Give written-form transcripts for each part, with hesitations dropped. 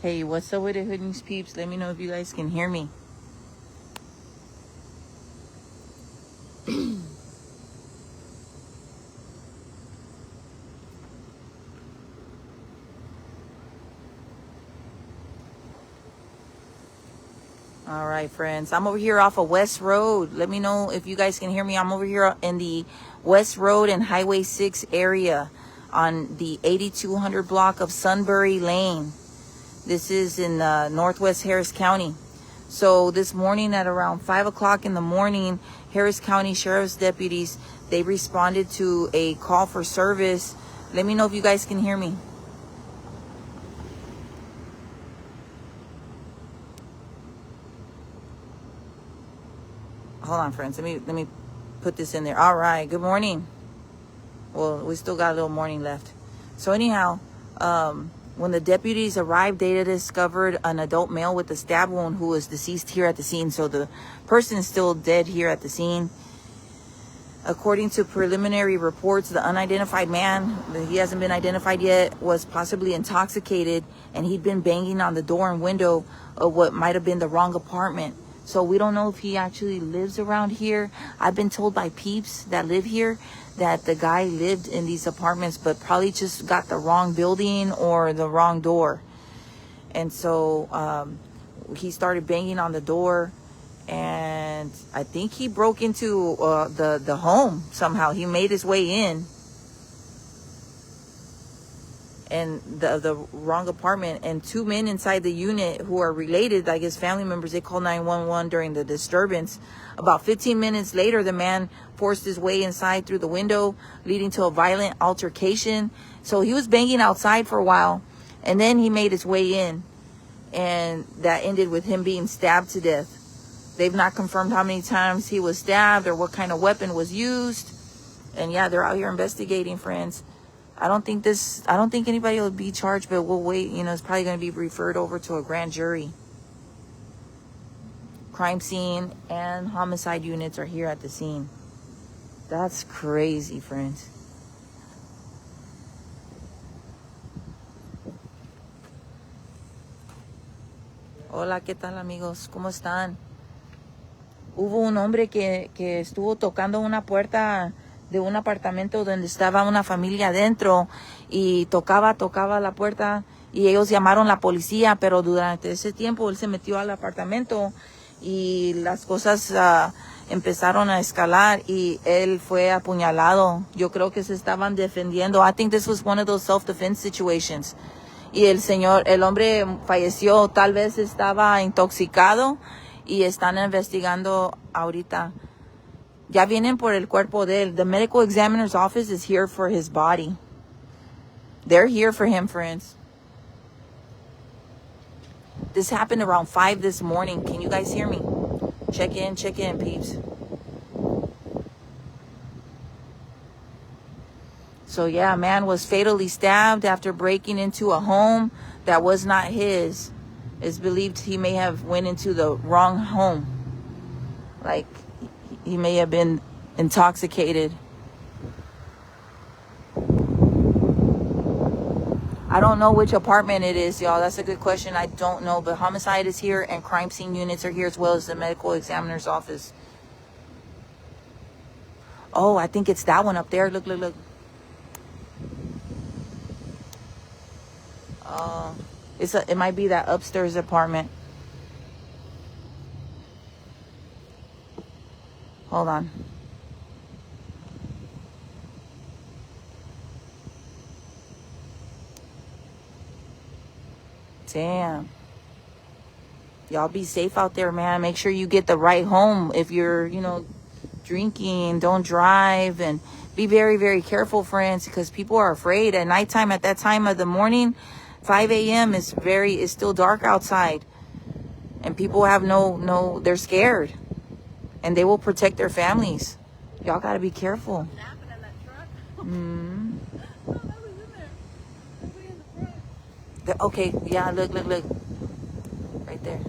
Hey, what's up with the Hood News peeps? Let me know if you guys can hear me. All right, friends. I'm over here off of West Road. Let me know if you guys can hear me. I'm over here in the West Road and Highway 6 area on the 8200 block of Sunbury Lane. This is in Northwest Harris County. So this morning at around 5 o'clock in the morning, Harris County Sheriff's deputies, they responded to a call for service. Let me know if you guys can hear me. Hold on, friends. Let me put this in there. All right. Good morning. Well, we still got a little morning left. So anyhow, when the deputies arrived, they discovered an adult male with a stab wound who was deceased here at the scene. So the person is still dead here at the scene. According to preliminary reports, the unidentified man, he hasn't been identified yet, was possibly intoxicated, and he'd been banging on the door and window of what might have been the wrong apartment. So we don't know if he actually lives around here. I've been told by peeps that live here that the guy lived in these apartments, but probably just got the wrong building or the wrong door. And so he started banging on the door, and I think he broke into the home somehow. He made his way in, and the wrong apartment, and two men inside the unit who are related, I guess family members, they called 911 during the disturbance. About 15 minutes later, the man forced his way inside through the window, leading to a violent altercation. So he was banging outside for a while, and then he made his way in, and that ended with him being stabbed to death. They've not confirmed how many times he was stabbed or what kind of weapon was used. And yeah, they're out here investigating, friends. I don't think anybody will be charged, but we'll wait. You know, it's probably going to be referred over to a grand jury. Crime scene and homicide units are here at the scene. That's crazy, friends. Hola, ¿qué tal, amigos? ¿Cómo están? Hubo un hombre que estuvo tocando una puerta de un apartamento donde estaba una familia adentro, y tocaba la puerta, y ellos llamaron a la policía, pero durante ese tiempo él se metió al apartamento y las cosas empezaron a escalar y él fue apuñalado. Yo creo que se estaban defendiendo. I think this was one of those self-defense situations. Y el hombre falleció. Tal vez estaba intoxicado y están investigando ahorita. Ya vienen por el cuerpo de él. The medical examiner's office is here for his body. They're here for him, friends. This happened around 5 this morning. Can you guys hear me? Check in, peeps. So yeah, a man was fatally stabbed after breaking into a home that was not his. It's believed he may have went into the wrong home. Like, he may have been intoxicated. I don't know which apartment it is, y'all. That's a good question. I don't know. But homicide is here and crime scene units are here, as well as the medical examiner's office. Oh, I think it's that one up there. Look. It might be that upstairs apartment. Hold on. Damn. Y'all be safe out there, man. Make sure you get the right home. If you're, drinking, don't drive, and be very, very careful, friends, because people are afraid at nighttime. At that time of the morning, 5 a.m. is still dark outside, and people have they're scared, and they will protect their families. Y'all gotta be careful. Okay, yeah, look. Right there.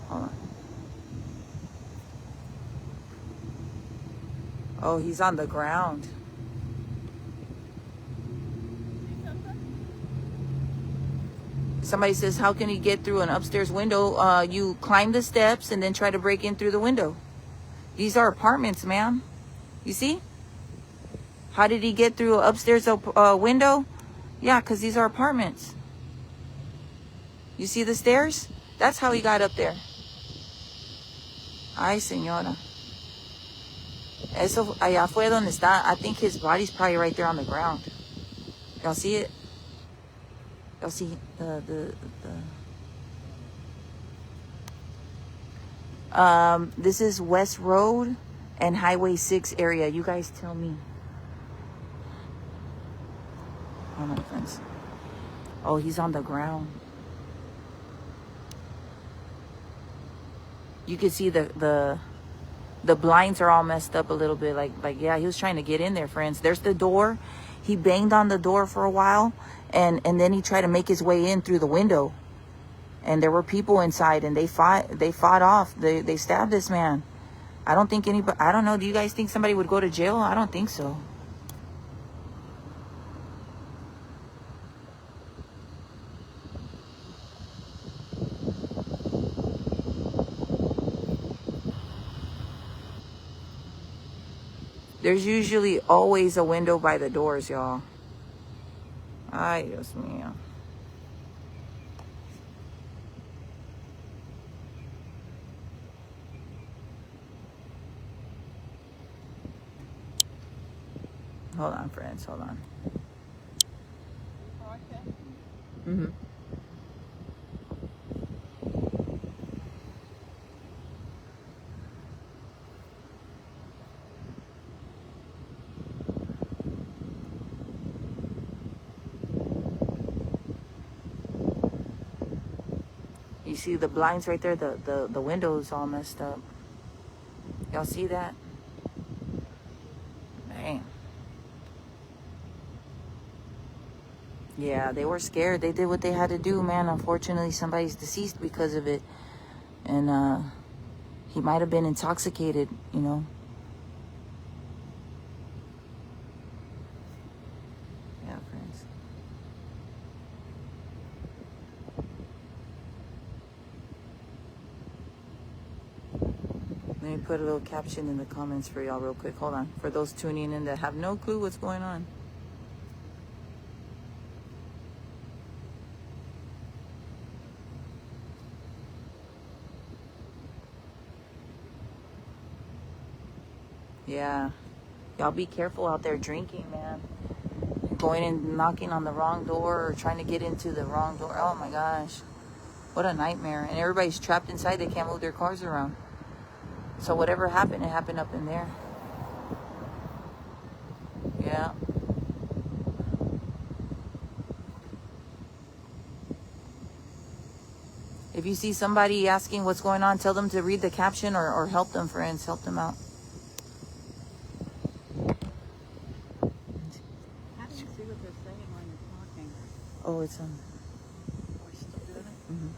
Hold on. Oh, he's on the ground. Somebody says, how can he get through an upstairs window? You climb the steps and then try to break in through the window. These are apartments, ma'am. You see? How did he get through an upstairs window? Yeah, because these are apartments. You see the stairs? That's how he got up there. Ay, señora. Eso allá fue donde está. I think his body's probably right there on the ground. Y'all see it? Y'all see this is West Road and Highway 6 area. You guys tell me. Oh, my friends. Oh, he's on the ground. You can see the blinds are all messed up a little bit. Like yeah, he was trying to get in there, friends. There's the door. He banged on the door for a while, and then he tried to make his way in through the window. And there were people inside, and they fought off. They stabbed this man. I don't think anybody. I don't know. Do you guys think somebody would go to jail? I don't think so. There's usually always a window by the doors, y'all. Ay, Dios mío. Hold on, friends. Hold on. Mm-hmm. You see the blinds right there? The windows all messed up. Y'all see that? Man. Yeah, they were scared. They did what they had to do, man. Unfortunately, somebody's deceased because of it. And he might have been intoxicated, you know. Yeah, friends. Let me put a little caption in the comments for y'all real quick. Hold on. For those tuning in that have no clue what's going on. Yeah. Y'all be careful out there drinking, man. Going and knocking on the wrong door or trying to get into the wrong door. Oh my gosh. What a nightmare. And everybody's trapped inside. They can't move their cars around. So whatever happened, it happened up in there. Yeah. If you see somebody asking what's going on, tell them to read the caption or help them, friends. Help them out. How do you see what they're saying when you're talking? Oh, it's on. Are we still doing it? Mm-hmm.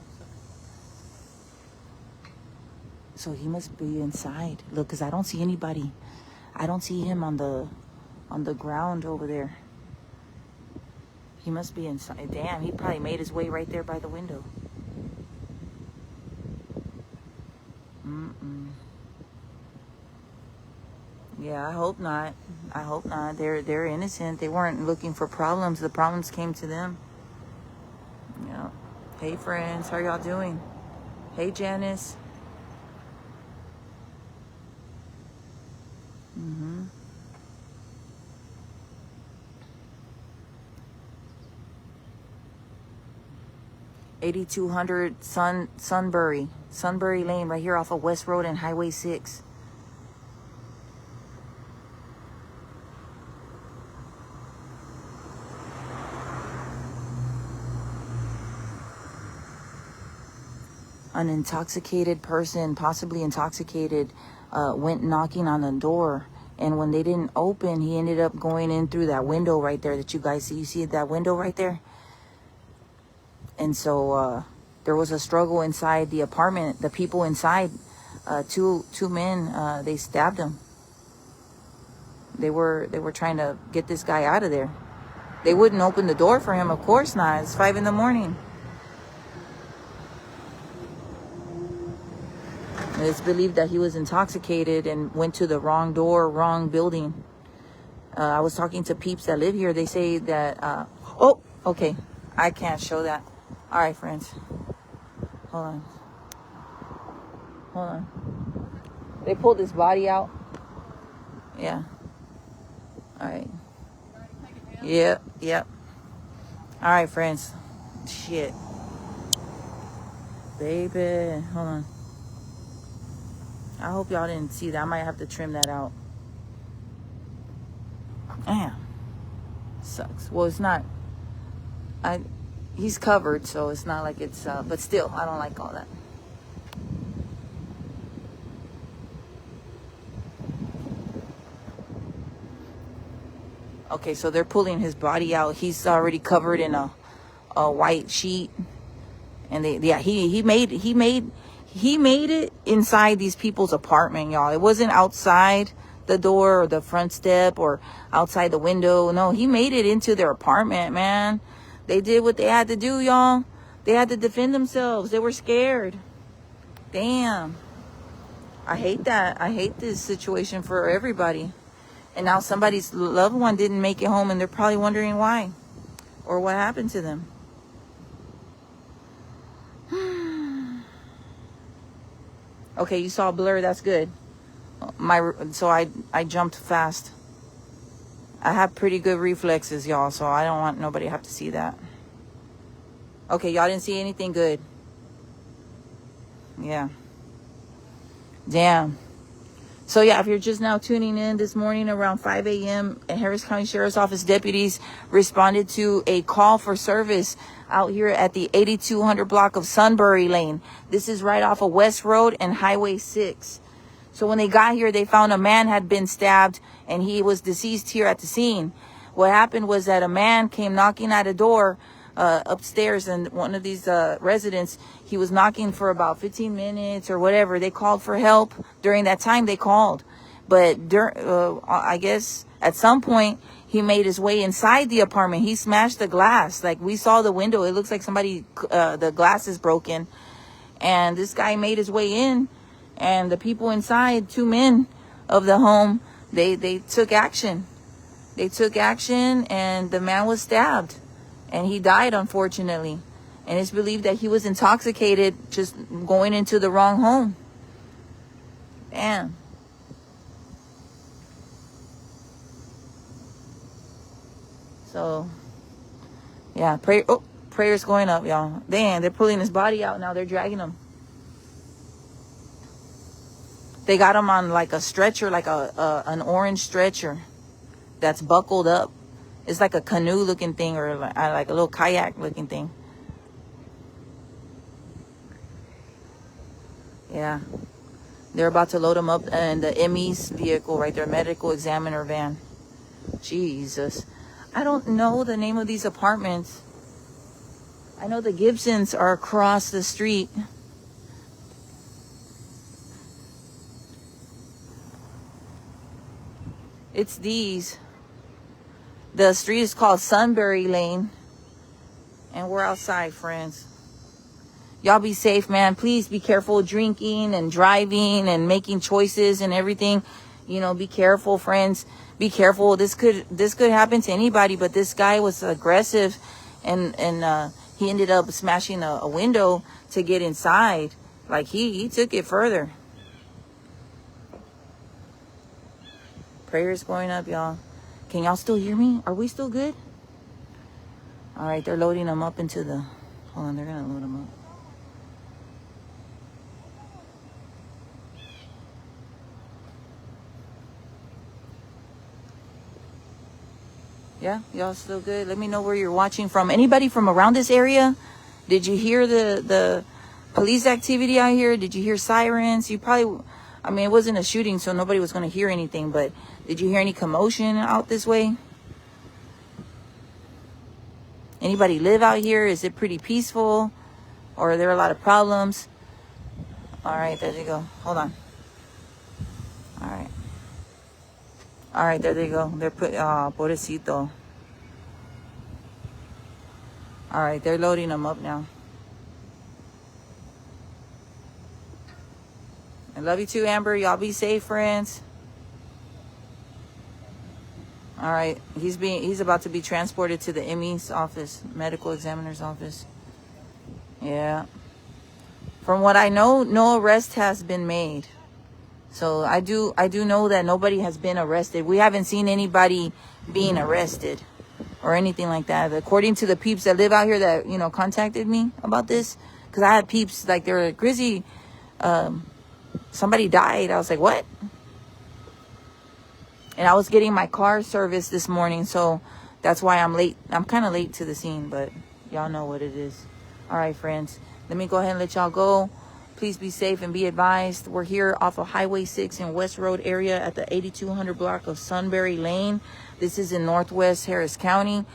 Oh, So he must be inside. Look, because I don't see anybody. I don't see him on the ground over there. He must be inside. Damn, he probably made his way right there by the window. Yeah, I hope not. I hope not. They're innocent. They weren't looking for problems. The problems came to them. Yeah. Hey, friends. How y'all doing? Hey, Janice. Mm-hmm. $8,200 Sunbury Lane, right here off of West Road and Highway 6. An intoxicated person, possibly intoxicated, went knocking on the door. And when they didn't open, he ended up going in through that window right there that you guys see. You see that window right there? And so there was a struggle inside the apartment. The people inside, two men, they stabbed him. They were trying to get this guy out of there. They wouldn't open the door for him. Of course not. It's 5 a.m. it's believed that he was intoxicated and went to the wrong door, wrong building. I was talking to peeps that live here. They say that, oh, okay. I can't show that. All right, friends. Hold on. Hold on. They pulled his body out. Yeah. All right. Yep, yep. All right, friends. Shit. Baby. Hold on. I hope y'all didn't see that. I might have to trim that out. Damn. Sucks. Well, it's not. He's covered, so it's not like it's, but still, I don't like all that. Okay, so they're pulling his body out. He's already covered in a white sheet, and he made it inside these people's apartment, y'all. It wasn't outside the door or the front step or outside the window. No, he made it into their apartment, man. They did what they had to do, y'all. They had to defend themselves. They were scared. Damn. I hate that. I hate this situation for everybody. And now somebody's loved one didn't make it home, and they're probably wondering why or what happened to them. Okay, you saw a blur. That's good. So I jumped fast. I have pretty good reflexes, y'all, so I don't want nobody to have to see that. Okay, y'all didn't see anything good. Yeah. Damn. So yeah, if you're just now tuning in, this morning around 5 a.m., Harris County Sheriff's Office deputies responded to a call for service out here at the 8200 block of Sunbury Lane. This is right off of West Road and Highway 6. So when they got here, they found a man had been stabbed and he was deceased here at the scene. What happened was that a man came knocking at a door upstairs, and one of these residents, he was knocking for about 15 minutes or whatever. They called for help. During that time, they called. But I guess at some point, he made his way inside the apartment. He smashed the glass. Like, we saw the window. It looks like the glass is broken. And this guy made his way in. And the people inside, 2 men of the home, they took action. They took action, and the man was stabbed. And he died, unfortunately. And it's believed that he was intoxicated just going into the wrong home. Damn. So, yeah, prayers going up, y'all. Damn, they're pulling his body out now. They're dragging him. They got him on like a stretcher, like an orange stretcher that's buckled up. It's like a canoe looking thing, or like a little kayak looking thing. Yeah. They're about to load him up in the ME's vehicle right there, medical examiner van. Jesus. I don't know the name of these apartments. I know the Gibsons are across the street. It's these. The street is called Sunbury Lane. And we're outside, friends. Y'all be safe, man. Please be careful drinking and driving and making choices and everything. You know, be careful, friends. Be careful. This could happen to anybody, but this guy was aggressive, and he ended up smashing a window to get inside. Like, he took it further. Prayers going up, y'all. Can y'all still hear me? Are we still good? All right, they're loading them up into the... Hold on, they're going to load them up. Yeah, y'all still good? Let me know where you're watching from. Anybody from around this area? Did you hear the police activity out here? Did you hear sirens? You probably... I mean, it wasn't a shooting, so nobody was going to hear anything, but did you hear any commotion out this way? Anybody live out here? Is it pretty peaceful? Or are there a lot of problems? All right, there they go. Hold on. All right. All right, there they go. They're pobrecito. All right, they're loading them up now. They're love you too, Amber. Y'all be safe, friends. All right, he's about to be transported to the ME's office, medical examiner's office. Yeah. From what I know, no arrest has been made. So I do know that nobody has been arrested. We haven't seen anybody being arrested or anything like that. According to the peeps that live out here that, you know, contacted me about this, because I had peeps like, they were like, Grizzy, somebody died. I was like, what? And I was getting my car serviced this morning, so that's why I'm late. I'm kind of late to the scene, but y'all know what it is. All right, friends. Let me go ahead and let y'all go. Please be safe and be advised. We're here off of Highway 6 in West Road area at the 8200 block of Sunbury Lane. This is in Northwest Harris County.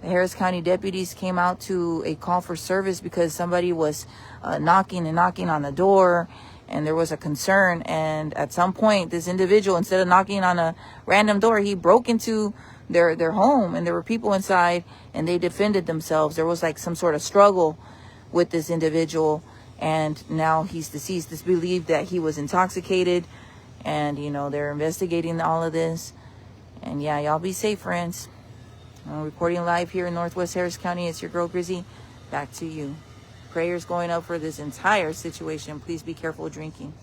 The Harris County deputies came out to a call for service because somebody was knocking on the door, and there was a concern. And at some point, this individual, instead of knocking on a random door, he broke into their home, and there were people inside, and they defended themselves. There was like some sort of struggle with this individual, and now he's deceased. It's believed that he was intoxicated, and, you know, they're investigating all of this. And yeah, y'all be safe, friends. I'm reporting live here in Northwest Harris County. It's your girl Grizzy. Back to you. Prayers going up for this entire situation. Please be careful drinking.